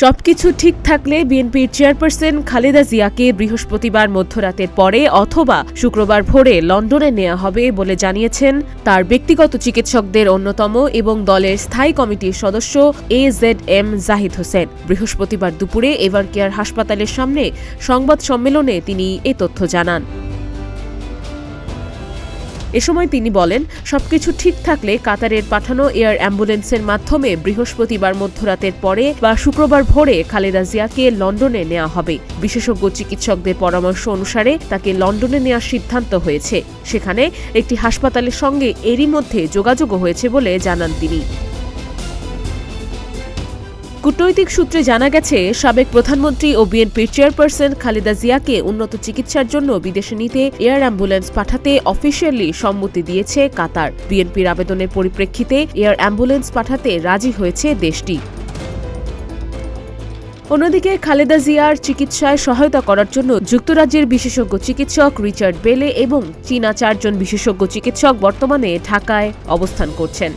সবকিছু ঠিক থাকলে বিএনপির চেয়ারপারসন খালেদা জিয়াকে বৃহস্পতিবার মধ্যরাতের পরে অথবা শুক্রবার ভোরে লন্ডনে নেওয়া হবে বলে জানিয়েছেন তার ব্যক্তিগত চিকিৎসকদের অন্যতম এবং দলের স্থায়ী কমিটির সদস্য AZM জাহিদ হোসেন। বৃহস্পতিবার দুপুরে এভারকেয়ার হাসপাতালের সামনে সংবাদ সম্মেলনে তিনি এ তথ্য জানান। এ সময় তিনি বলেন, সবকিছু ঠিক থাকলে কাতারের পাঠানো এয়ার অ্যাম্বুলেন্সের মাধ্যমে বৃহস্পতিবার মধ্যরাতের পরে বা শুক্রবার ভোরে খালেদা জিয়াকে লন্ডনে নেওয়া হবে। বিশেষজ্ঞ চিকিৎসকদের পরামর্শ অনুসারে তাকে লন্ডনে নেওয়ার সিদ্ধান্ত হয়েছে। সেখানে একটি হাসপাতালের সঙ্গে এরই মধ্যে যোগাযোগও হয়েছে বলে জানান তিনি। কূটনৈতিক সূত্রে জানা গেছে, সাবেক প্রধানমন্ত্রী ও বিএনপির চেয়ারপারসন খালেদা জিয়াকে উন্নত চিকিৎসার জন্য বিদেশে নিতে এয়ার অ্যাম্বুলেন্স পাঠাতে অফিসিয়ালি সম্মতি দিয়েছে কাতার। বিএনপির আবেদনের পরিপ্রেক্ষিতে এয়ার অ্যাম্বুলেন্স পাঠাতে রাজি হয়েছে দেশটি। অন্যদিকে খালেদা জিয়ার চিকিৎসায় সহায়তা করার জন্য যুক্তরাজ্যের বিশেষজ্ঞ চিকিৎসক রিচার্ড বেলে এবং চীনা 4 জন বিশেষজ্ঞ চিকিৎসক বর্তমানে ঢাকায় অবস্থান করছেন।